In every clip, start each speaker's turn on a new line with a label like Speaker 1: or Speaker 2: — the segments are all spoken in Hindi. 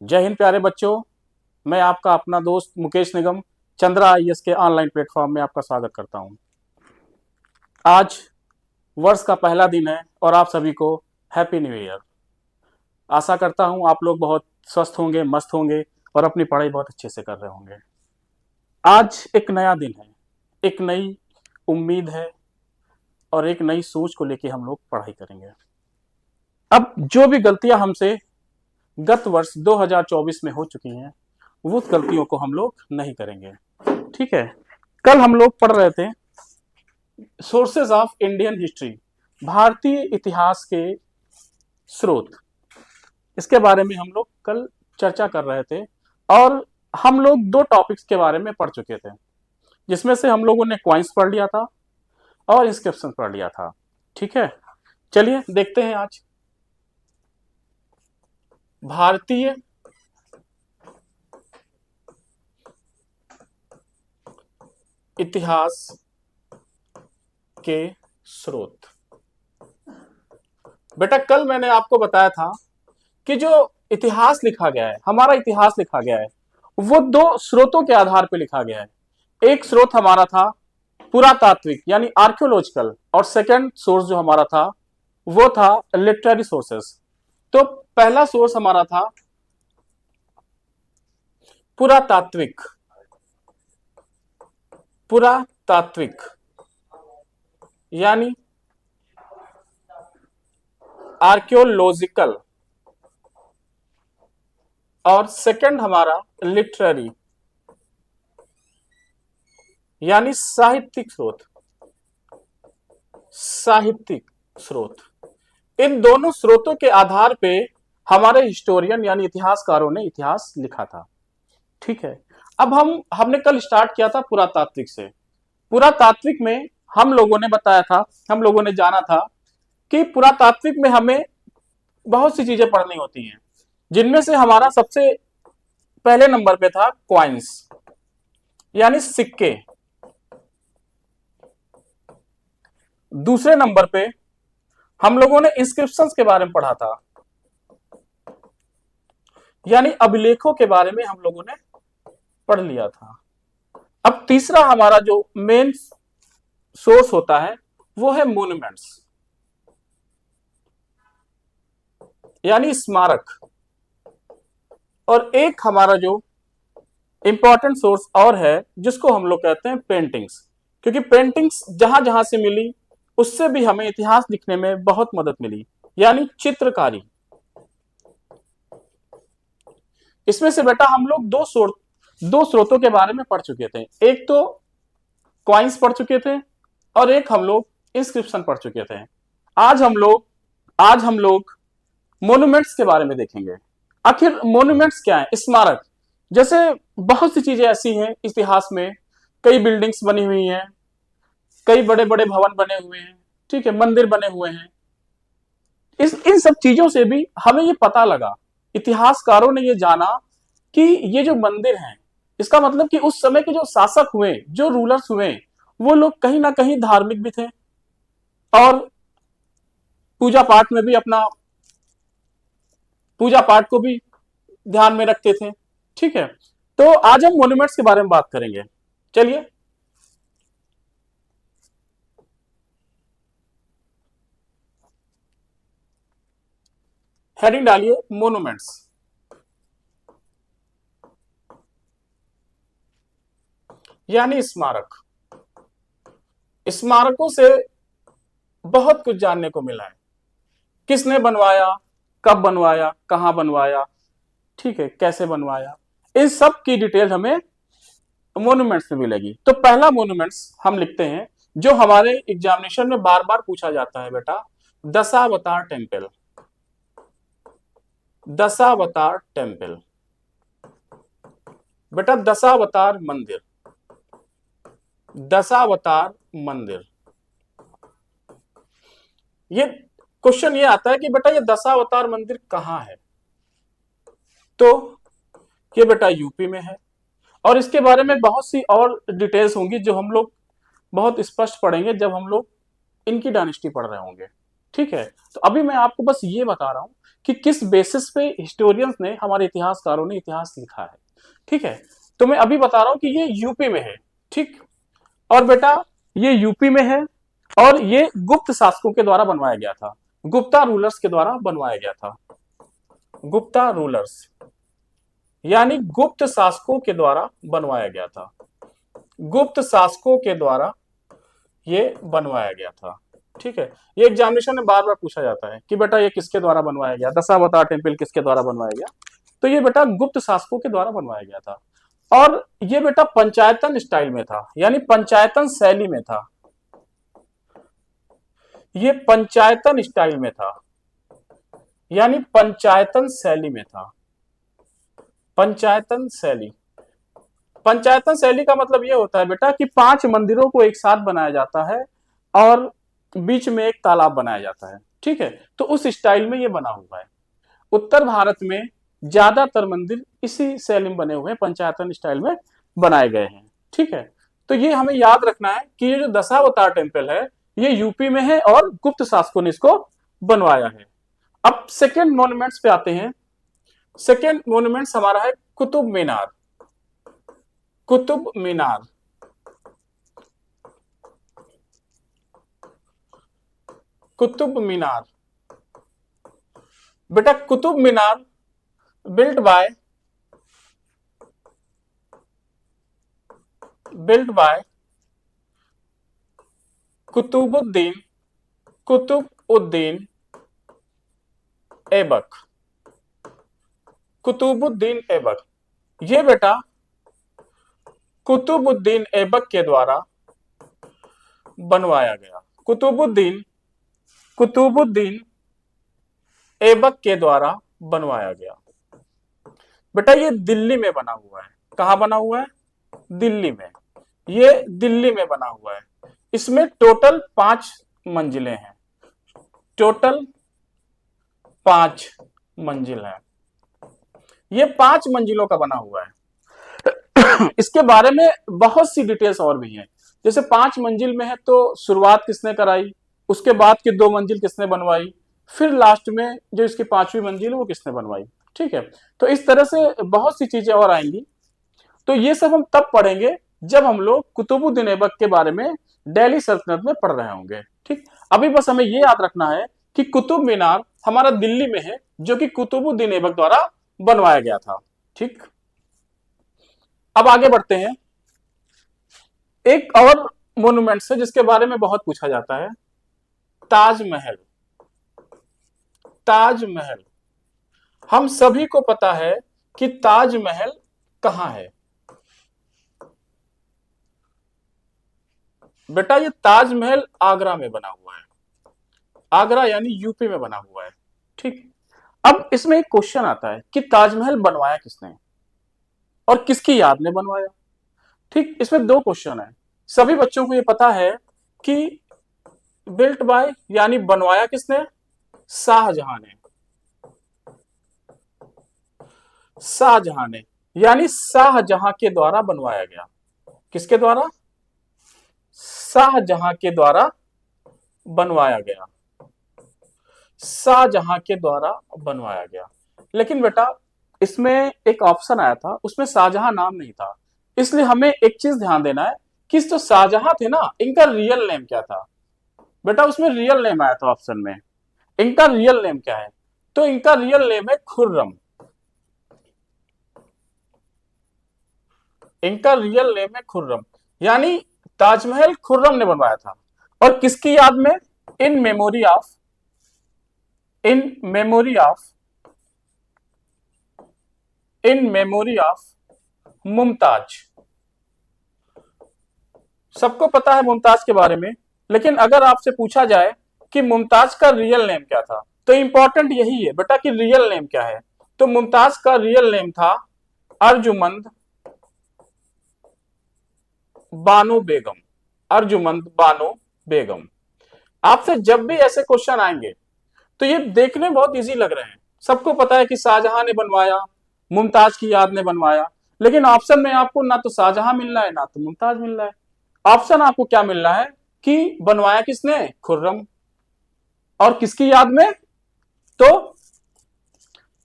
Speaker 1: जय हिंद प्यारे बच्चों। मैं आपका अपना दोस्त मुकेश निगम चंद्रा आईएएस के ऑनलाइन प्लेटफॉर्म में आपका स्वागत करता हूं। आज वर्ष का पहला दिन है और आप सभी को हैप्पी न्यू ईयर। आशा करता हूं आप लोग बहुत स्वस्थ होंगे, मस्त होंगे और अपनी पढ़ाई बहुत अच्छे से कर रहे होंगे। आज एक नया दिन है, एक नई उम्मीद है और एक नई सोच को लेके हम लोग पढ़ाई करेंगे। अब जो भी गलतियां हमसे गत वर्ष 2024 में हो चुकी हैं, वो गलतियों को हम लोग नहीं करेंगे। ठीक है। कल हम लोग पढ़ रहे थे सोर्सेज ऑफ इंडियन हिस्ट्री, भारतीय इतिहास के स्रोत। इसके बारे में हम लोग कल चर्चा कर रहे थे और हम लोग दो टॉपिक्स के बारे में पढ़ चुके थे, जिसमें से हम लोगों ने क्वाइंस पढ़ लिया था और इंस्क्रिप्शन पढ़ लिया था। ठीक है, चलिए देखते हैं आज भारतीय इतिहास के स्रोत। बेटा कल मैंने आपको बताया था कि जो इतिहास लिखा गया है, हमारा इतिहास लिखा गया है, वो दो स्रोतों के आधार पर लिखा गया है। एक स्रोत हमारा था पुरातात्विक यानी आर्कियोलॉजिकल, और सेकंड सोर्स जो हमारा था वो था लिटरेरी सोर्सेस। तो पहला सोर्स हमारा था पुरातात्विक। पुरातात्विक यानी आर्कियोलॉजिकल, और सेकंड हमारा लिटरेरी यानी साहित्यिक स्रोत। साहित्यिक स्रोत, इन दोनों स्रोतों के आधार पे हमारे हिस्टोरियन यानी इतिहासकारों ने इतिहास लिखा था। ठीक है। अब हमने कल स्टार्ट किया था पुरातात्विक से। पुरातात्विक में हम लोगों ने बताया था, हम लोगों ने जाना था कि पुरातात्विक में हमें बहुत सी चीजें पढ़नी होती हैं, जिनमें से हमारा सबसे पहले नंबर पे था क्वाइंस यानी सिक्के। दूसरे नंबर पे हम लोगों ने इंस्क्रिप्शंस के बारे में पढ़ा था, यानी अभिलेखों के बारे में हम लोगों ने पढ़ लिया था। अब तीसरा हमारा जो मेन सोर्स होता है वो है मोन्यूमेंट्स यानी स्मारक। और एक हमारा जो इंपॉर्टेंट सोर्स और है जिसको हम लोग कहते हैं पेंटिंग्स, क्योंकि पेंटिंग्स जहां जहां से मिली उससे भी हमें इतिहास लिखने में बहुत मदद मिली, यानी चित्रकारी। इसमें से बेटा हम लोग दो स्रोतों के बारे में पढ़ चुके थे। एक तो क्वाइंस पढ़ चुके थे और एक हम लोग इंस्क्रिप्शन पढ़ चुके थे। आज हम लोग मोन्यूमेंट्स के बारे में देखेंगे। आखिर मोन्यूमेंट्स क्या है? स्मारक। जैसे बहुत सी चीजें ऐसी हैं इतिहास में, कई बिल्डिंग्स बनी हुई हैं, कई बड़े बड़े भवन बने हुए हैं, ठीक है, मंदिर बने हुए हैं। इन सब चीजों से भी हमें ये पता लगा, इतिहासकारों ने ये जाना कि ये जो मंदिर हैं, इसका मतलब कि उस समय के जो शासक हुए, जो रूलर्स हुए, वो लोग कहीं ना कहीं धार्मिक भी थे और पूजा पाठ में भी अपना पूजा पाठ को भी ध्यान में रखते थे। ठीक है, तो आज हम मॉन्यूमेंट्स के बारे में बात करेंगे। चलिए, हेडिंग डालिए मॉन्यूमेंट्स। यानी स्मारक। स्मारकों से बहुत कुछ जानने को मिला है। किसने बनवाया, कब बनवाया, कहां बनवाया, ठीक है, कैसे बनवाया, इन सब की डिटेल हमें मॉन्यूमेंट्स में मिलेगी। तो पहला मॉन्यूमेंट्स हम लिखते हैं जो हमारे एग्जामिनेशन में बार बार पूछा जाता है बेटा, दशावतार टेम्पल। दशावतार टेम्पल बेटा, दशावतार मंदिर। दशावतार मंदिर, ये क्वेश्चन ये आता है कि बेटा ये दशावतार मंदिर कहां है? तो ये बेटा यूपी में है, और इसके बारे में बहुत सी और डिटेल्स होंगी जो हम लोग बहुत स्पष्ट पढ़ेंगे जब हम लोग इनकी डायनेस्टी पढ़ रहे होंगे। ठीक है, तो अभी मैं आपको बस ये बता रहा हूं कि किस बेसिस पे हिस्टोरियंस ने, हमारे इतिहासकारों ने इतिहास लिखा है। ठीक है, तो मैं अभी बता रहा हूं कि ये यूपी में है। ठीक, और बेटा ये यूपी में है, और ये गुप्त शासकों के द्वारा बनवाया गया था, गुप्ता रूलर्स के द्वारा बनवाया गया था। गुप्ता रूलर्स यानी गुप्त शासकों के द्वारा बनवाया गया था, गुप्त शासकों के द्वारा ये बनवाया गया था। ठीक है, ये एग्जामिनेशन में बार बार पूछा जाता है कि बेटा ये किसके द्वारा बनवाया गया, दशावतार टेम्पल किसके द्वारा बनवाया गया। तो ये बेटा गुप्त शासकों के द्वारा बनवाया गया था, और ये बेटा पंचायतन स्टाइल में था, यानी पंचायतन शैली में था। ये पंचायतन स्टाइल में था, यानी पंचायतन शैली में था। पंचायतन शैली, पंचायतन शैली का मतलब यह होता है बेटा कि 5 मंदिरों को एक साथ बनाया जाता है और बीच में एक तालाब बनाया जाता है। ठीक है, तो उस स्टाइल में ये बना हुआ है। उत्तर भारत में ज्यादातर मंदिर इसी शैली में बने हुए हैं, पंचायतन स्टाइल में बनाए गए हैं। ठीक है, तो ये हमें याद रखना है कि ये जो दशावतार टेम्पल है ये यूपी में है और गुप्त शासकों ने इसको बनवाया है। अब सेकेंड मॉन्यूमेंट्स पे आते हैं। सेकेंड मॉन्यूमेंट्स हमारा है कुतुब मीनार। कुतुब मीनार, कुतुब मीनार बेटा, कुतुब मीनार बिल्ट बाय कुतुबुद्दीन, कुतुबुद्दीन ऐबक, कुतुबुद्दीन ऐबक। ये बेटा कुतुबुद्दीन ऐबक के द्वारा बनवाया गया। कुतुबुद्दीन ऐबक के द्वारा बनवाया गया। बेटा ये दिल्ली में बना हुआ है। कहां बना हुआ है? दिल्ली में। ये दिल्ली में बना हुआ है। इसमें टोटल 5 मंजिलें हैं, टोटल 5 मंजिल है। ये 5 मंजिलों का बना हुआ है। इसके बारे में बहुत सी डिटेल्स और भी हैं। जैसे 5 मंजिल में है तो शुरुआत किसने कराई, उसके बाद की 2 मंजिल किसने बनवाई, फिर लास्ट में जो इसकी 5वीं मंजिल है वो किसने बनवाई। ठीक है, तो इस तरह से बहुत सी चीजें और आएंगी। तो ये सब हम तब पढ़ेंगे जब हम लोग कुतुबुद्दीन ऐबक के बारे में दिल्ली सल्तनत में पढ़ रहे होंगे। ठीक, अभी बस हमें ये याद रखना है कि कुतुब मीनार हमारा दिल्ली में है, जो कि कुतुबुद्दीन ऐबक द्वारा बनवाया गया था। ठीक, अब आगे बढ़ते हैं। एक और मोन्यूमेंट है जिसके बारे में बहुत पूछा जाता है, ताजमहल। ताजमहल, हम सभी को पता है कि ताजमहल कहां है। बेटा ये ताजमहल आगरा में बना हुआ है, आगरा यानी यूपी में बना हुआ है। ठीक, अब इसमें एक क्वेश्चन आता है कि ताजमहल बनवाया किसने और किसकी याद में बनवाया। ठीक, इसमें 2 क्वेश्चन है। सभी बच्चों को ये पता है कि बिल्ट बाय यानी बनवाया किसने, शाहजहां ने। शाहजहां ने यानी शाहजहां के द्वारा बनवाया गया। किसके द्वारा? शाहजहां के द्वारा बनवाया गया। शाहजहां के द्वारा बनवाया गया। लेकिन बेटा इसमें एक ऑप्शन आया था, उसमें शाहजहां नाम नहीं था। इसलिए हमें एक चीज ध्यान देना है कि जो शाहजहां थे ना, इनका रियल नेम क्या था। बेटा उसमें रियल नेम आया था ऑप्शन में, इनका रियल नेम क्या है? तो इनका रियल नेम है खुर्रम। इनका रियल नेम है खुर्रम, यानी ताजमहल खुर्रम ने बनवाया था। और किसकी याद में? In memory of, in memory of, in memory of Mumtaz. सबको पता है मुमताज के बारे में, लेकिन अगर आपसे पूछा जाए कि मुमताज का रियल नेम क्या था, तो इंपॉर्टेंट यही है बेटा कि रियल नेम क्या है। तो मुमताज का रियल नेम था अर्जुमंद बानो बेगम। अर्जुमंद बानो बेगम। आपसे जब भी ऐसे क्वेश्चन आएंगे तो ये देखने में बहुत इजी लग रहे हैं। सबको पता है कि शाहजहां ने बनवाया, मुमताज की याद ने बनवाया, लेकिन ऑप्शन में आपको ना तो शाहजहां मिल रहा है ना तो मुमताज मिल रहा है। ऑप्शन आपको क्या मिल रहा है कि बनवाया किसने? खुर्रम। और किसकी याद में? तो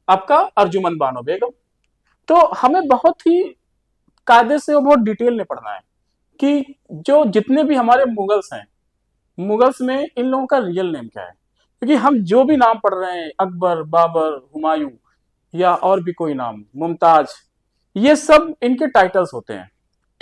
Speaker 1: आपका अर्जुमंद बानो बेगम। तो हमें बहुत ही कायदे से और बहुत डिटेल में पढ़ना है कि जो जितने भी हमारे मुगल्स हैं, मुगल्स में इन लोगों का रियल नेम क्या है। क्योंकि हम जो भी नाम पढ़ रहे हैं, अकबर, बाबर, हुमायूं या और भी कोई नाम, मुमताज, ये सब इनके टाइटल्स होते हैं,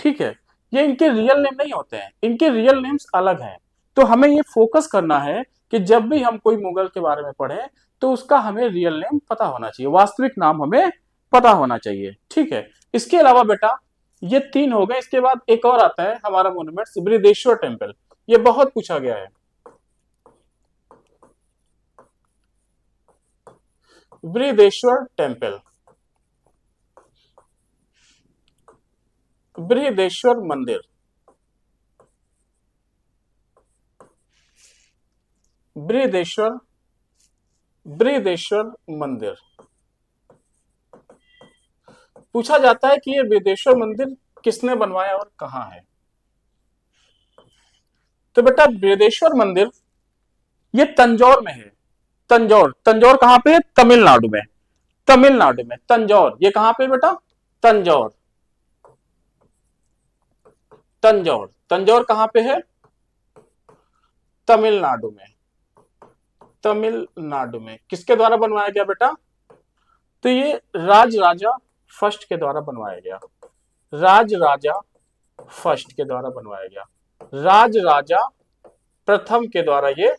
Speaker 1: ठीक है। ये इनके रियल नेम नहीं होते हैं, इनके रियल नेम्स अलग हैं। तो हमें ये फोकस करना है कि जब भी हम कोई मुगल के बारे में पढ़ें तो उसका हमें रियल नेम पता होना चाहिए, वास्तविक नाम हमें पता होना चाहिए, ठीक है। इसके अलावा बेटा ये 3 हो गए। इसके बाद एक और आता है हमारा मोन्यूमेंट, बृहदेश्वर टेम्पल। ये बहुत पूछा गया है। बृहदेश्वर टेम्पल, बृहदेश्वर मंदिर, बृहदेश्वर, बृहदेश्वर मंदिर। पूछा जाता है कि ये बृहदेश्वर मंदिर किसने बनवाया और कहां है। तो बेटा बृहदेश्वर मंदिर ये तंजौर में है। तंजौर, तंजौर कहां पे है? तमिलनाडु में। तमिलनाडु में तंजौर, ये कहां पे बेटा? तंजौर, तंजौर, तंजौर कहां पे है? तमिलनाडु में। तमिलनाडु में किसके द्वारा बनवाया गया बेटा? तो ये राज राजा फर्स्ट के द्वारा बनवाया गया। राज राजा फर्स्ट के द्वारा बनवाया गया, राज राजा प्रथम के द्वारा ये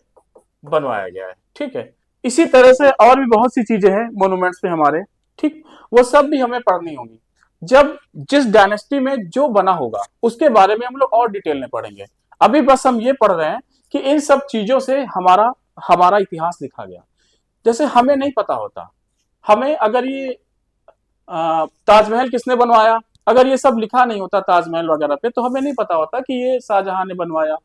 Speaker 1: बनवाया गया है, ठीक है। इसी तरह से और भी बहुत सी चीजें हैं मोन्यूमेंट्स पे हमारे, ठीक, वो सब भी हमें पढ़नी होगी। जब जिस डायनेस्टी में जो बना होगा उसके बारे में हम लोग और डिटेल में पढ़ेंगे। अभी बस हम ये पढ़ रहे हैं कि इन सब चीजों से हमारा हमारा इतिहास लिखा गया। जैसे हमें नहीं पता होता, हमें अगर ये ताजमहल किसने बनवाया, अगर ये सब लिखा नहीं होता ताजमहल वगैरह पे, तो हमें नहीं पता होता कि ये शाहजहां ने बनवाया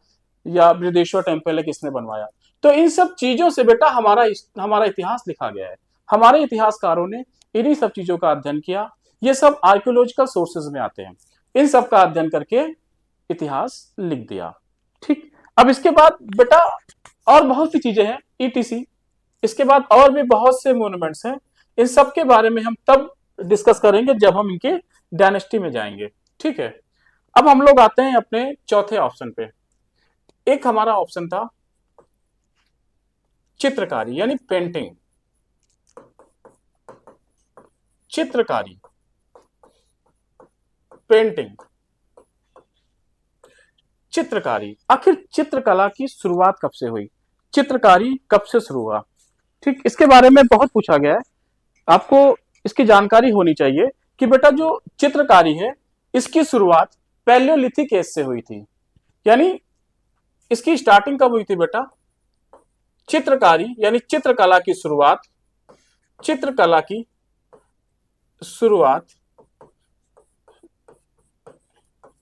Speaker 1: या बृहदेश्वर टेम्पल है किसने बनवाया। तो इन सब चीजों से बेटा हमारा इतिहास लिखा गया है। हमारे इतिहासकारों ने इन्हीं सब चीजों का अध्ययन किया। ये सब आर्कियोलॉजिकल सोर्सेज में आते हैं। इन सब का अध्ययन करके इतिहास लिख दिया, ठीक। अब इसके बाद बेटा और बहुत सी चीजें हैं ईटीसी। इसके बाद और भी बहुत से मोन्यूमेंट्स हैं। इन सब के बारे में हम तब डिस्कस करेंगे जब हम इनके डायनेस्टी में जाएंगे, ठीक है। अब हम लोग आते हैं अपने चौथे ऑप्शन पे। एक हमारा ऑप्शन था चित्रकारी यानी पेंटिंग। चित्रकारी, पेंटिंग, चित्रकारी। आखिर चित्रकला की शुरुआत कब से हुई, चित्रकारी कब से शुरू हुआ, ठीक। इसके बारे में बहुत पूछा गया है। आपको इसकी जानकारी होनी चाहिए कि बेटा जो चित्रकारी है इसकी शुरुआत पैलियोलिथिक एज से हुई थी। यानी इसकी स्टार्टिंग कब हुई थी बेटा? चित्रकारी यानी चित्रकला की शुरुआत, चित्रकला की शुरुआत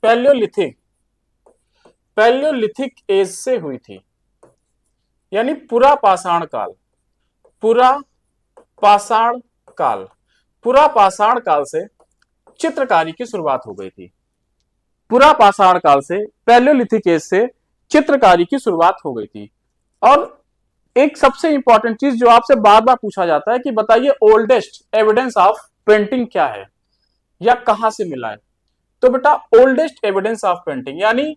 Speaker 1: पैलियोलिथिक, पैलियोलिथिक एज से हुई थी। यानी पुरा पाषाण काल, पुरा पाषाण काल, पुरा पाषाण काल से चित्रकारी की शुरुआत हो गई थी। पुरा पाषाण काल से, पैलियोलिथिक एज से चित्रकारी की शुरुआत हो गई थी। और एक सबसे इंपॉर्टेंट चीज जो आपसे बार बार पूछा जाता है कि बताइए ओल्डेस्ट एविडेंस ऑफ पेंटिंग क्या है या कहां से मिला है। तो बेटा ओल्डेस्ट एविडेंस ऑफ पेंटिंग यानी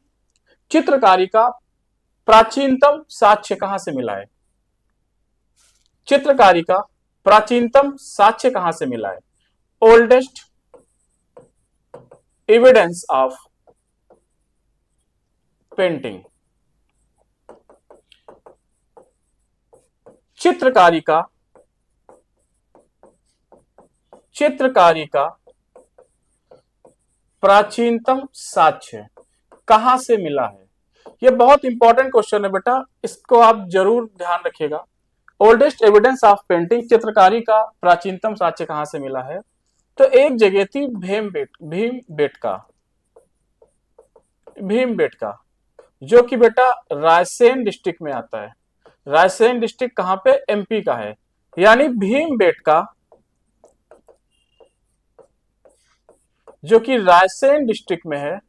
Speaker 1: चित्रकारी का प्राचीनतम साक्ष्य कहां से मिला है? चित्रकारी का प्राचीनतम साक्ष्य कहां से मिला है? ओल्डेस्ट एविडेंस ऑफ पेंटिंग, चित्रकारी का, चित्रकारी का प्राचीनतम साक्ष्य कहां से मिला है? यह बहुत इंपॉर्टेंट क्वेश्चन है बेटा, इसको आप जरूर ध्यान रखिएगा। ओल्डेस्ट एविडेंस ऑफ पेंटिंग, चित्रकारी का प्राचीनतम साक्ष्य कहां से मिला है? तो एक जगह थी भीमबेटका, भीमबेटका जो कि बेटा रायसेन डिस्ट्रिक्ट में आता है। रायसेन डिस्ट्रिक्ट कहां पे? एमपी का है। यानी भीमबेटका जो कि रायसेन डिस्ट्रिक्ट में है,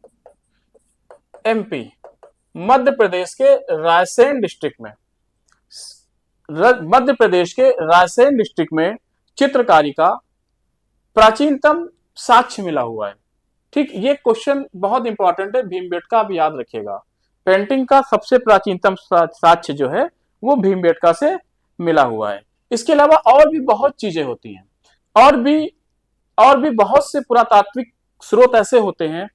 Speaker 1: एमपी, मध्य प्रदेश के रायसेन डिस्ट्रिक्ट में। मध्य प्रदेश के रायसेन डिस्ट्रिक्ट में चित्रकारी का प्राचीनतम साक्ष्य मिला हुआ है। ठीक, ये क्वेश्चन बहुत इंपॉर्टेंट है, भीमबेटका आप याद रखिएगा। पेंटिंग का सबसे प्राचीनतम साक्ष्य जो है वो भीमबेटका से मिला हुआ है। इसके अलावा और भी बहुत चीजें होती हैं, और भी बहुत से पुरातात्विक स्रोत ऐसे होते हैं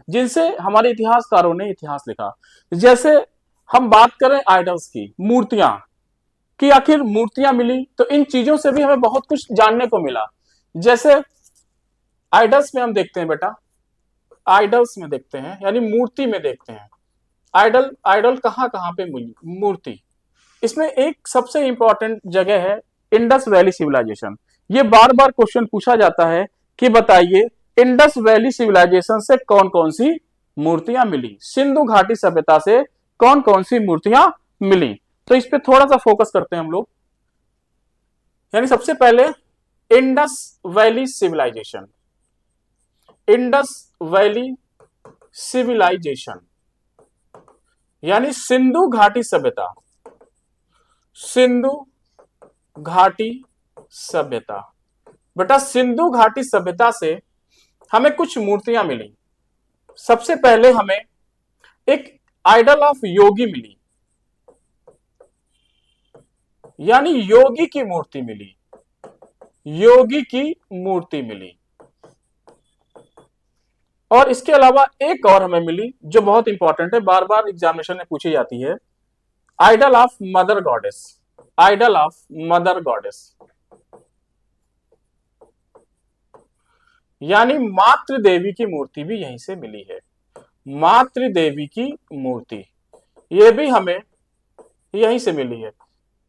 Speaker 1: जिनसे हमारे इतिहासकारों ने इतिहास लिखा। जैसे हम बात करें आइडल्स की, मूर्तियां कि आखिर मूर्तियां मिली तो इन चीजों से भी हमें बहुत कुछ जानने को मिला। जैसे आइडल्स में हम देखते हैं बेटा, आइडल्स में देखते हैं यानी मूर्ति में देखते हैं, आइडल आइडल कहां कहां पे मिली मूर्ति। इसमें एक सबसे इंपॉर्टेंट जगह है इंडस वैली सिविलाइजेशन। ये बार बार क्वेश्चन पूछा जाता है कि बताइए इंडस वैली सिविलाइजेशन से कौन कौन सी मूर्तियां मिली, सिंधु घाटी सभ्यता से कौन कौन सी मूर्तियां मिली। तो इस पे थोड़ा सा फोकस करते हैं हम लोग। यानी सबसे पहले Indus valley civilization, Indus valley civilization यानी सिंधु घाटी सभ्यता, सिंधु घाटी सभ्यता। बेटा सिंधु घाटी सभ्यता से हमें कुछ मूर्तियां मिली। सबसे पहले हमें एक आइडल ऑफ योगी मिली, यानी योगी की मूर्ति मिली, योगी की मूर्ति मिली। और इसके अलावा एक और हमें मिली जो बहुत इंपॉर्टेंट है, बार बार एग्जामिनेशन में पूछी जाती है, idol of mother goddess, idol of mother goddess यानी मातृ देवी की मूर्ति भी यहीं से मिली है। मातृ देवी की मूर्ति ये भी हमें यहीं से मिली है,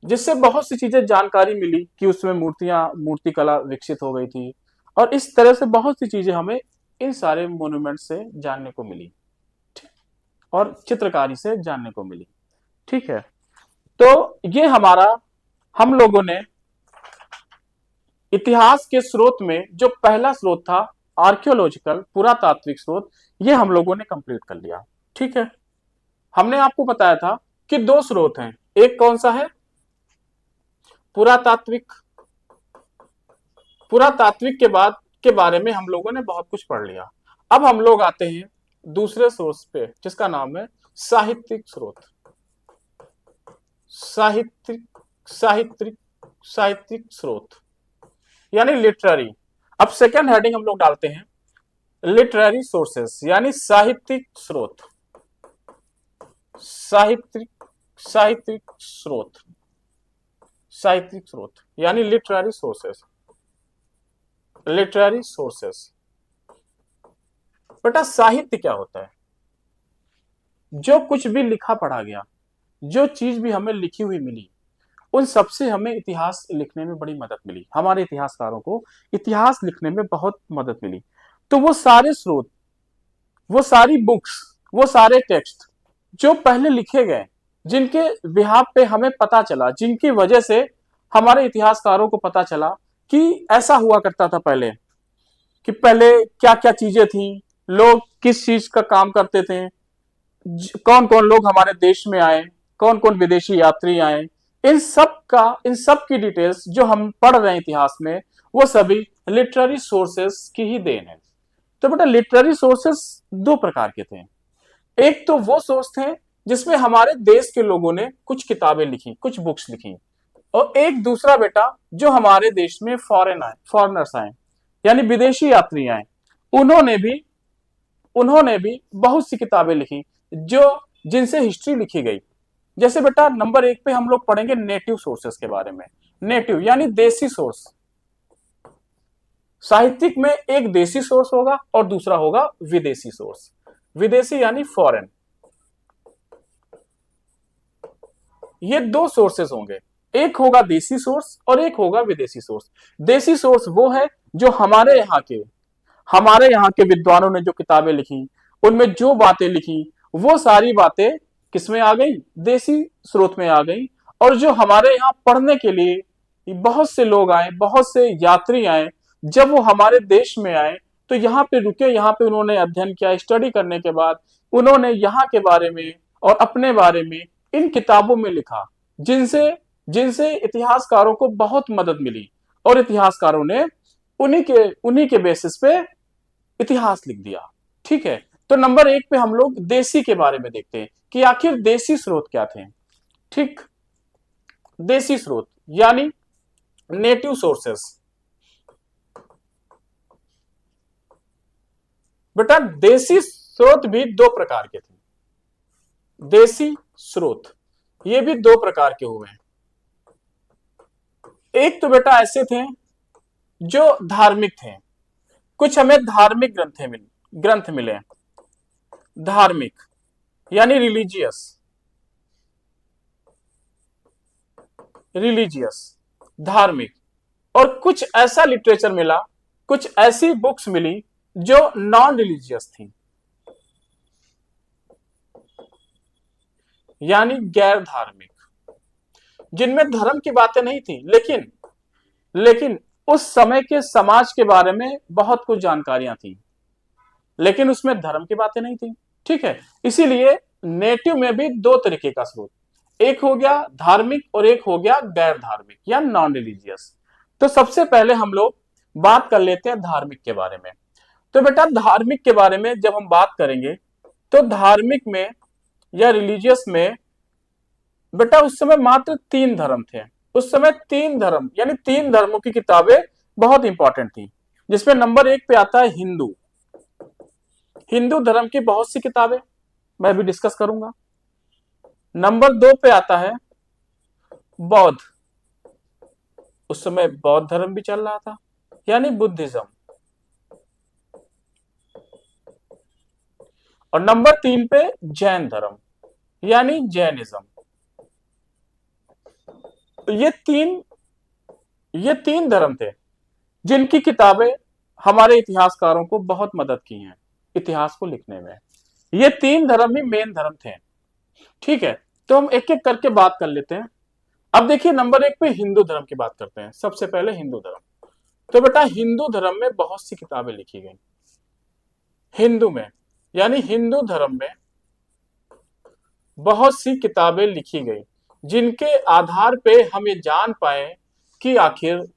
Speaker 1: जिससे बहुत सी चीजें जानकारी मिली कि उसमें मूर्ति कला विकसित हो गई थी। और इस तरह से बहुत सी चीजें हमें इन सारे मोन्यूमेंट से जानने को मिली और चित्रकारी से जानने को मिली। ठीक है, तो ये हम लोगों ने इतिहास के स्रोत में जो पहला स्रोत था आर्कियोलॉजिकल पुरातात्विक स्रोत, ये हम लोगों ने कंप्लीट कर लिया। ठीक है, हमने आपको बताया था कि दो स्रोत हैं, एक कौन सा है पुरातात्विक, पुरातात्विक के बारे में हम लोगों ने बहुत कुछ पढ़ लिया। अब हम लोग आते हैं दूसरे सोर्स पे जिसका नाम है साहित्यिक स्रोत, साहित्यिक स्रोत यानी लिटरेरी। अब सेकंड हेडिंग हम लोग डालते हैं लिटरेरी सोर्सेस यानी साहित्यिक स्रोत, साहित्यिक स्रोत, साहित्यिक स्रोत यानी लिटरेरी सोर्सेस, लिटरेरी सोर्सेस। बेटा साहित्य क्या होता है? जो कुछ भी लिखा पढ़ा गया, जो चीज भी हमें लिखी हुई मिली, उन सबसे हमें इतिहास लिखने में बड़ी मदद मिली। हमारे इतिहासकारों को इतिहास लिखने में बहुत मदद मिली। तो वो सारे स्रोत, वो सारी बुक्स, वो सारे टेक्स्ट जो पहले लिखे गए, जिनके बिहाफ पे हमें पता चला, जिनकी वजह से हमारे इतिहासकारों को पता चला कि ऐसा हुआ करता था पहले, कि पहले क्या क्या चीजें थी, लोग किस चीज का काम करते थे, कौन कौन लोग हमारे देश में आए, कौन कौन विदेशी यात्री आए, इन सब की डिटेल्स जो हम पढ़ रहे हैं इतिहास में, वो सभी लिटरेरी सोर्सेस की ही देन है। तो बेटा लिटरेरी सोर्सेस दो प्रकार के थे, एक तो वो सोर्स थे जिसमें हमारे देश के लोगों ने कुछ किताबें लिखी, कुछ बुक्स लिखी, और एक दूसरा बेटा जो हमारे देश में फॉरेनर्स आए यानी विदेशी यात्री आए, उन्होंने भी बहुत सी किताबें लिखी जिनसे हिस्ट्री लिखी गई। जैसे बेटा नंबर 1 पे हम लोग पढ़ेंगे नेटिव सोर्सेस के बारे में। नेटिव यानी देसी सोर्स। साहित्यिक में एक देसी सोर्स होगा और दूसरा होगा विदेशी सोर्स। विदेशी यानी फॉरेन। ये दो सोर्सेस होंगे, एक होगा देसी सोर्स और एक होगा विदेशी सोर्स। देसी सोर्स वो है जो हमारे यहाँ के विद्वानों ने जो किताबें लिखी, उनमें जो बातें लिखी, वो सारी बातें किसमें आ गई? देसी स्रोत में आ गई। और जो हमारे यहाँ पढ़ने के लिए बहुत से लोग आए, बहुत से यात्री आए, जब वो हमारे देश में आए तो यहाँ पे रुके, यहाँ पे उन्होंने अध्ययन किया, स्टडी करने के बाद उन्होंने यहाँ के बारे में और अपने बारे में इन किताबों में लिखा, जिनसे जिनसे इतिहासकारों को बहुत मदद मिली और इतिहासकारों ने उन्हीं के बेसिस पे इतिहास लिख दिया। ठीक है, तो नंबर 1 पे हम लोग देसी के बारे में देखते हैं कि आखिर देसी स्रोत क्या थे। ठीक, देसी स्रोत यानी नेटिव सोर्सेस। बेटा देसी स्रोत भी दो प्रकार के थे। देसी स्रोत ये भी दो प्रकार के हुए हैं। एक तो बेटा ऐसे थे जो धार्मिक थे, कुछ हमें धार्मिक ग्रंथ मिले, धार्मिक यानी रिलीजियस धार्मिक। और कुछ ऐसा लिटरेचर मिला, कुछ ऐसी बुक्स मिली जो नॉन रिलीजियस थी, यानी गैर धार्मिक, जिनमें धर्म की बातें नहीं थी, लेकिन उस समय के समाज के बारे में बहुत कुछ जानकारियां थी, लेकिन उसमें धर्म की बातें नहीं थी। ठीक है, इसीलिए नेटिव में भी दो तरीके का स्रोत, एक हो गया धार्मिक और एक हो गया गैर धार्मिक या नॉन रिलीजियस। तो सबसे पहले हम लोग बात कर लेते हैं धार्मिक के बारे में। तो बेटा धार्मिक के बारे में जब हम बात करेंगे तो धार्मिक में या रिलीजियस में बेटा उस समय मात्र 3 धर्म थे। उस समय 3 धर्म यानी 3 धर्मों की किताबें बहुत इंपॉर्टेंट थी, जिसमें नंबर 1 पे आता है हिंदू धर्म की बहुत सी किताबें मैं भी डिस्कस करूंगा। नंबर 2 पे आता है बौद्ध, उस समय बौद्ध धर्म भी चल रहा था यानी बुद्धिज्म। और नंबर 3 पे जैन धर्म यानी जैनिज्म। ये तीन धर्म थे जिनकी किताबें हमारे इतिहासकारों को बहुत मदद की हैं इतिहास को लिखने में। ये 3 धर्म ही मेन धर्म थे। ठीक है, तो हम एक एक करके बात कर लेते हैं। अब देखिए नंबर 1 पे हिंदू धर्म की बात करते हैं। सबसे पहले हिंदू धर्म। तो बेटा हिंदू धर्म में बहुत सी किताबें लिखी गई, हिंदू में यानी हिंदू धर्म में बहुत सी किताबें लिखी गई, जिनके आधार पे हम ये जान पाए कि आखिर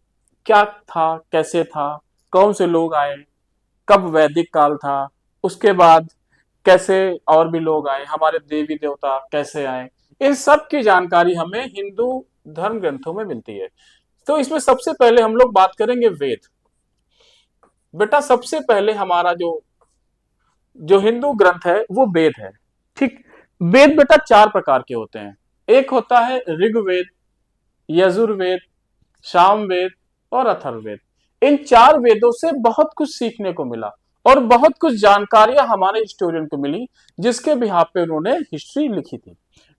Speaker 1: क्या था, कैसे था, कौन से लोग आए, कब वैदिक काल था, उसके बाद कैसे और भी लोग आए, हमारे देवी देवता कैसे आए, इन सब की जानकारी हमें हिंदू धर्म ग्रंथों में मिलती है। तो इसमें सबसे पहले हम लोग बात करेंगे वेद। बेटा सबसे पहले हमारा जो हिंदू ग्रंथ है वो वेद है। ठीक, वेद बेटा 4 प्रकार के होते हैं। एक होता है ऋग्वेद, यजुर्वेद, सामवेद और अथर्ववेद। इन 4 वेदों से बहुत कुछ सीखने को मिला और बहुत कुछ जानकारियां हमारे हिस्टोरियन को मिली, जिसके बिहाफ पे उन्होंने हिस्ट्री लिखी थी।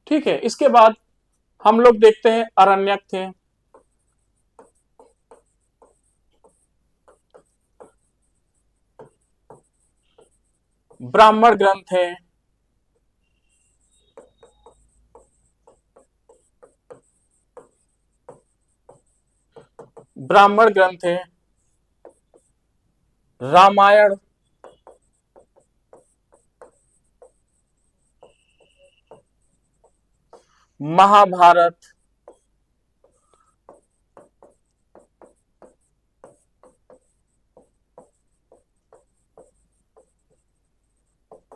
Speaker 1: ठीक है, इसके बाद हम लोग देखते हैं अरण्यक थे, ब्राह्मण ग्रंथ है, ब्राह्मण ग्रंथ है, रामायण, महाभारत,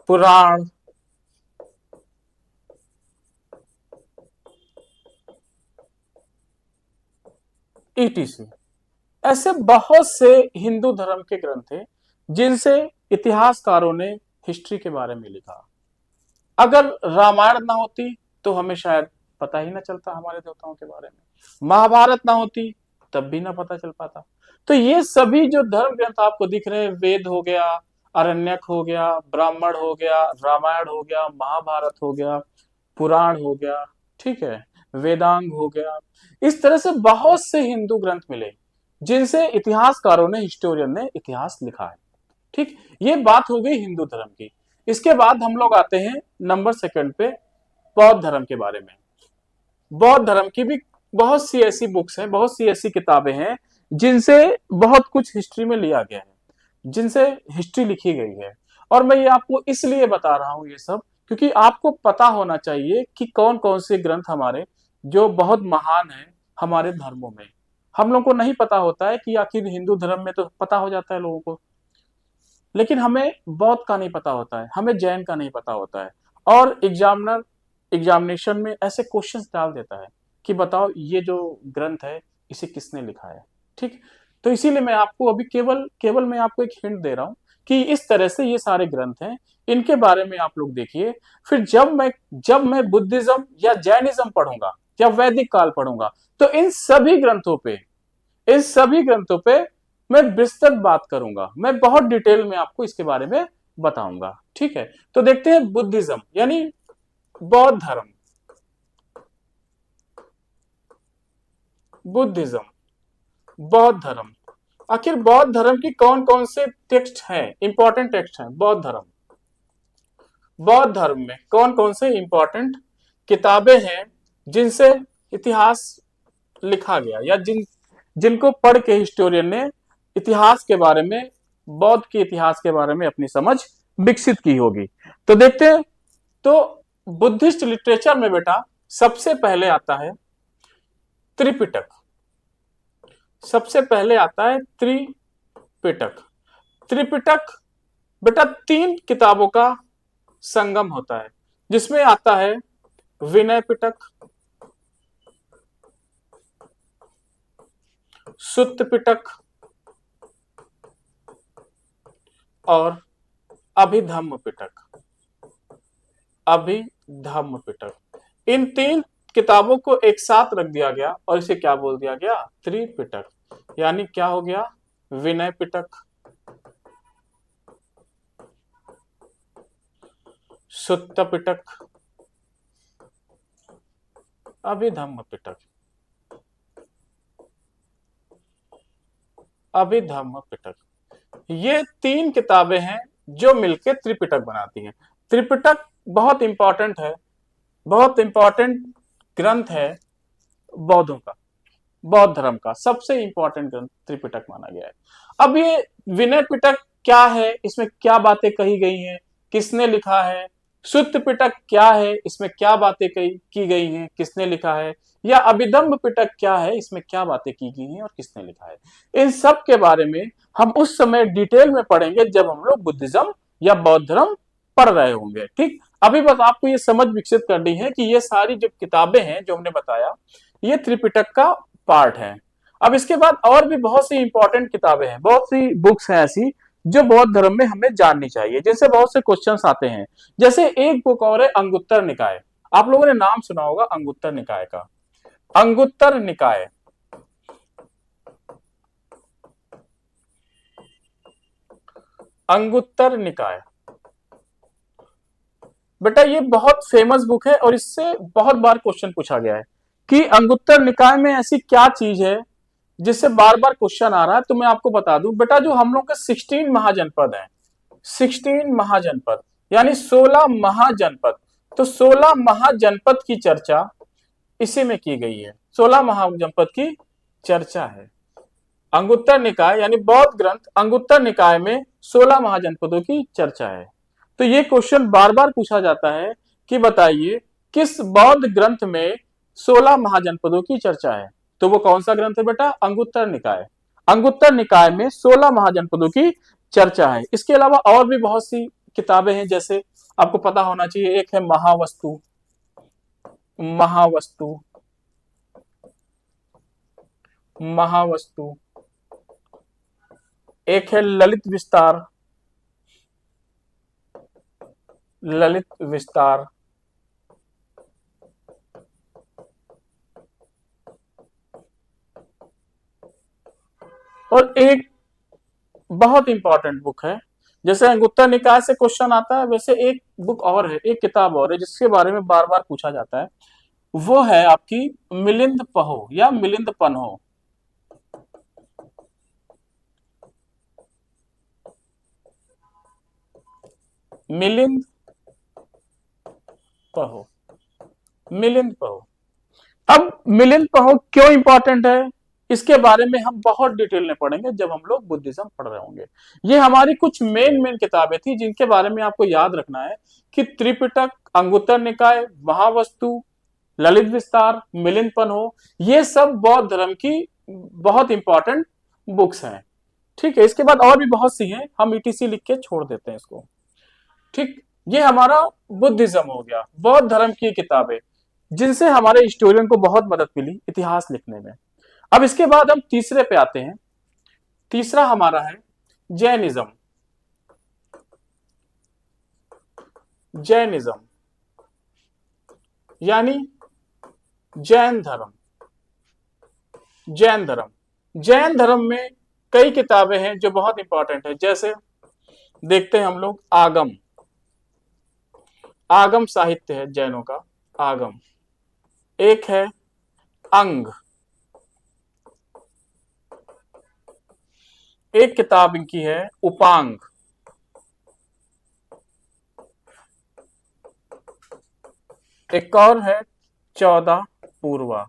Speaker 1: पुराण, ईटीसी। ऐसे बहुत से हिंदू धर्म के ग्रंथ थे जिनसे इतिहासकारों ने हिस्ट्री के बारे में लिखा। अगर रामायण ना होती तो हमें शायद पता ही ना चलता हमारे देवताओं के बारे में, महाभारत ना होती तब भी ना पता चल पाता। तो ये सभी जो धर्म ग्रंथ आपको दिख रहे हैं, वेद हो गया, अरण्यक हो गया, ब्राह्मण हो गया, रामायण हो गया, महाभारत हो गया, पुराण हो गया, ठीक है, वेदांग हो गया, इस तरह से बहुत से हिंदू ग्रंथ मिले जिनसे इतिहासकारों ने, हिस्टोरियन ने इतिहास लिखा है। ठीक, ये बात हो गई हिंदू धर्म की। इसके बाद हम लोग आते हैं नंबर 2 पे बौद्ध धर्म के बारे में। बौद्ध धर्म की भी बहुत सी ऐसी बुक्स हैं, बहुत सी ऐसी किताबें हैं जिनसे बहुत कुछ हिस्ट्री में लिया गया है, जिनसे हिस्ट्री लिखी गई है। और मैं ये आपको इसलिए बता रहा हूं ये सब क्योंकि आपको पता होना चाहिए कि कौन कौन से ग्रंथ हमारे जो बहुत महान है हमारे धर्मों में। हम लोग को नहीं पता होता है कि आखिर हिंदू धर्म में तो पता हो जाता है लोगों को, लेकिन हमें बौद्ध का नहीं पता होता है, हमें जैन का नहीं पता होता है। और एग्जामिनेशन में ऐसे क्वेश्चंस डाल देता है कि बताओ ये जो ग्रंथ है इसे किसने लिखा है। ठीक, तो इसीलिए मैं आपको अभी केवल केवल मैं आपको एक हिंट दे रहा हूं कि इस तरह से ये सारे ग्रंथ हैं, इनके बारे में आप लोग देखिए। फिर जब मैं बुद्धिज्म या जैनिज्म पढ़ूंगा या वैदिक काल पढ़ूंगा, तो इन सभी ग्रंथों पे मैं विस्तृत बात करूंगा, मैं बहुत डिटेल में आपको इसके बारे में बताऊंगा। ठीक है, तो देखते हैं बुद्धिज्म यानी बौद्ध धर्म। बुद्धिज्म, बौद्ध धर्म। आखिर बौद्ध धर्म की कौन कौन से टेक्स्ट हैं, इंपॉर्टेंट टेक्स्ट हैं बौद्ध धर्म में कौन कौन से इंपॉर्टेंट किताबें हैं जिनसे इतिहास लिखा गया, या जिनको पढ़ के हिस्टोरियन ने इतिहास के बारे में, बौद्ध के इतिहास के बारे में अपनी समझ विकसित की होगी। तो देखते हैं। तो बुद्धिस्ट लिटरेचर में बेटा सबसे पहले आता है त्रिपिटक। सबसे पहले आता है त्रिपिटक। त्रिपिटक बेटा 3 किताबों का संगम होता है, जिसमें आता है विनय पिटक, सुत्त पिटक और अभिधम्म पिटक। अभिधम्म पिटक, इन 3 किताबों को एक साथ रख दिया गया और इसे क्या बोल दिया गया, त्रिपिटक। यानी क्या हो गया, विनय पिटक, सुत्त पिटक, अभिधम्म पिटक। अभिधम्म पिटक, ये 3 किताबें हैं जो मिलकर त्रिपिटक बनाती हैं। त्रिपिटक बहुत इंपॉर्टेंट है, बहुत इंपॉर्टेंट ग्रंथ है बौद्धों का, बौद्ध धर्म का सबसे इंपॉर्टेंट ग्रंथ त्रिपिटक माना गया है। अब ये विनय पिटक क्या है, इसमें क्या बातें कही गई हैं, किसने लिखा है। सुत्त पिटक क्या है, इसमें क्या बातें की गई हैं, किसने लिखा है। या अभिधम्म पिटक क्या है, इसमें क्या बातें की गई हैं और किसने लिखा है। इन सब के बारे में हम उस समय डिटेल में पढ़ेंगे जब हम लोग बुद्धिज्म या बौद्ध धर्म पढ़ रहे होंगे। ठीक, अभी बस आपको ये समझ विकसित करनी है कि ये सारी जो किताबें हैं जो हमने बताया, ये त्रिपिटक का पार्ट है। अब इसके बाद और भी बहुत सी इंपॉर्टेंट किताबें हैं, बहुत सी बुक्स हैं ऐसी जो बौद्ध धर्म में हमें जाननी चाहिए, जिनसे बहुत से क्वेश्चंस आते हैं। जैसे एक बुक और है अंगुत्तर निकाय। आप लोगों ने नाम सुना होगा अंगुत्तर निकाय का। अंगुत्तर निकाय, अंगुत्तर निकाय बेटा ये बहुत फेमस बुक है और इससे बहुत बार क्वेश्चन पूछा गया है कि अंगुत्तर निकाय में ऐसी क्या चीज है जिससे बार बार क्वेश्चन आ रहा है। तो मैं आपको बता दूं बेटा, जो हम लोग के 16 महाजनपद हैं, 16 महाजनपद यानी 16 महाजनपद, तो 16 महाजनपद की चर्चा इसी में की गई है। 16 महाजनपद की चर्चा है। अंगुत्तर निकाय यानी बौद्ध ग्रंथ अंगुत्तर निकाय में 16 महाजनपदों की चर्चा है। तो ये क्वेश्चन बार बार पूछा जाता है कि बताइए किस बौद्ध ग्रंथ में 16 महाजनपदों की चर्चा है। तो वो कौन सा ग्रंथ है बेटा, अंगुत्तर निकाय। अंगुत्तर निकाय में 16 महाजनपदों की चर्चा है। इसके अलावा और भी बहुत सी किताबें हैं, जैसे आपको पता होना चाहिए, एक है महावस्तु, महावस्तु, महावस्तु, एक है ललित विस्तार, ललित विस्तार, और एक बहुत इंपॉर्टेंट बुक है। जैसे अंगुत्तर निकाय से क्वेश्चन आता है, वैसे एक बुक और है, एक किताब और है जिसके बारे में बार बार पूछा जाता है। वो है आपकी मिलिंद पहो या मिलिंद पन्हो। मिलिंद पहो, मिलिंद पहो। अब मिलिंद पहो क्यों इंपॉर्टेंट है, इसके बारे में हम बहुत डिटेल में पढ़ेंगे जब हम लोग बुद्धिज्म पढ़ रहे होंगे। ये हमारी कुछ मेन किताबें थी जिनके बारे में आपको याद रखना है कि त्रिपिटक, अंगुत्तर निकाय, महावस्तु, ललित विस्तार, मिलिंदपन हो, ये सब बौद्ध धर्म की बहुत इंपॉर्टेंट बुक्स हैं। ठीक है, इसके बाद और भी बहुत सी हैं, हम ईटीसी लिख के छोड़ देते हैं इसको। ठीक, ये हमारा बुद्धिज्म हो गया, बौद्ध धर्म की किताबें जिनसे हमारे हिस्टोरियन को बहुत मदद मिली इतिहास लिखने में। अब इसके बाद हम तीसरे पे आते हैं। तीसरा हमारा है जैनिज्म। जैनिज्म यानी जैन धर्म। जैन धर्म, जैन धर्म में कई किताबें हैं जो बहुत इंपॉर्टेंट है। जैसे देखते हैं हम लोग आगम। आगम साहित्य है जैनों का, आगम। एक है अंग, एक किताब इनकी है उपांग। एक और है 14 पूर्वा।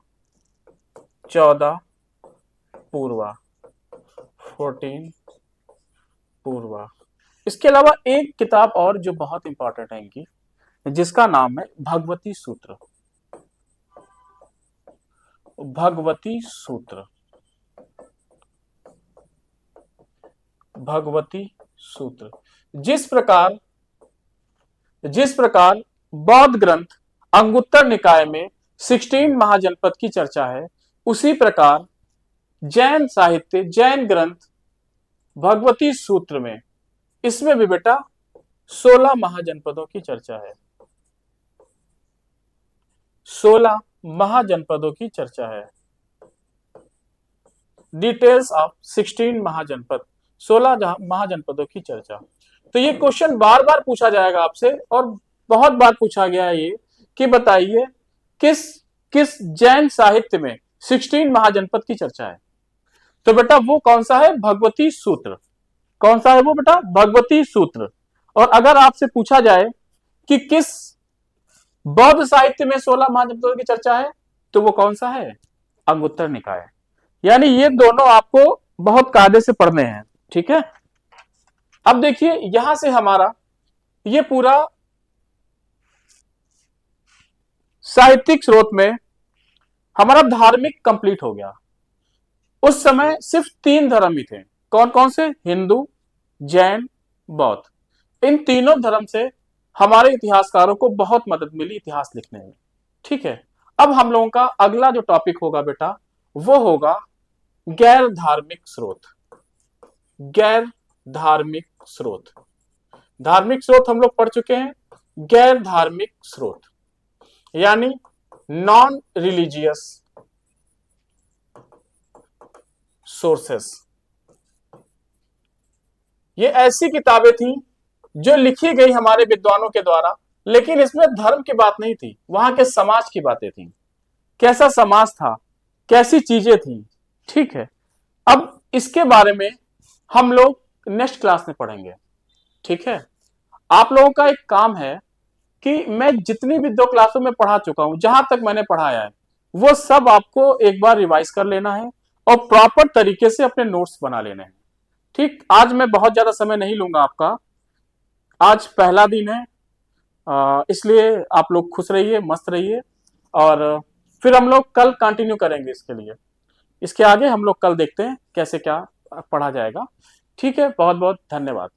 Speaker 1: 14 पूर्वा, 14 पूर्वा। इसके अलावा एक किताब और जो बहुत इंपॉर्टेंट है इनकी, जिसका नाम है भगवती सूत्र। भगवती सूत्र, भगवती सूत्र। जिस प्रकार बौद्ध ग्रंथ अंगुत्तर निकाय में 16 महाजनपद की चर्चा है, उसी प्रकार जैन साहित्य, जैन ग्रंथ भगवती सूत्र में, इसमें भी बेटा 16 महाजनपदों की चर्चा है। 16 महाजनपदों की चर्चा है। डिटेल्स ऑफ 16 महाजनपद, 16 महाजनपदों की चर्चा। तो ये क्वेश्चन बार बार पूछा जाएगा आपसे, और बहुत बार पूछा गया है ये कि बताइए किस किस जैन साहित्य में 16 महाजनपद की चर्चा है। तो बेटा वो कौन सा है? भगवती सूत्र। कौन सा है वो बेटा? भगवती सूत्र। और अगर आपसे पूछा जाए कि किस बौद्ध साहित्य में 16 महाजनपदों की चर्चा है, तो वो कौन सा है? अंगुत्तर निकाय। यानी ये दोनों आपको बहुत कायदे से पढ़ने हैं। ठीक है, अब देखिए यहां से हमारा ये पूरा साहित्यिक स्रोत में हमारा धार्मिक कंप्लीट हो गया। उस समय सिर्फ 3 धर्म ही थे। कौन कौन से? हिंदू, जैन, बौद्ध। इन तीनों धर्म से हमारे इतिहासकारों को बहुत मदद मिली इतिहास लिखने में। ठीक है, अब हम लोगों का अगला जो टॉपिक होगा बेटा, वो होगा गैर धार्मिक स्रोत। गैर धार्मिक स्रोत। धार्मिक स्रोत हम लोग पढ़ चुके हैं। गैर धार्मिक स्रोत यानी नॉन रिलीजियस सोर्सेस। ये ऐसी किताबें थी जो लिखी गई हमारे विद्वानों के द्वारा, लेकिन इसमें धर्म की बात नहीं थी, वहां के समाज की बातें थी। कैसा समाज था, कैसी चीजें थी। ठीक है, अब इसके बारे में हम लोग नेक्स्ट क्लास में पढ़ेंगे। ठीक है, आप लोगों का एक काम है कि मैं जितनी भी 2 क्लासों में पढ़ा चुका हूं, जहां तक मैंने पढ़ाया है, वो सब आपको एक बार रिवाइज कर लेना है और प्रॉपर तरीके से अपने नोट्स बना लेने हैं। ठीक, आज मैं बहुत ज्यादा समय नहीं लूंगा आपका। आज पहला दिन है, इसलिए आप लोग खुश रहिए, मस्त रहिए, और फिर हम लोग कल कंटिन्यू करेंगे इसके लिए। इसके आगे हम लोग कल देखते हैं कैसे क्या पढ़ा जाएगा। ठीक है, बहुत बहुत धन्यवाद।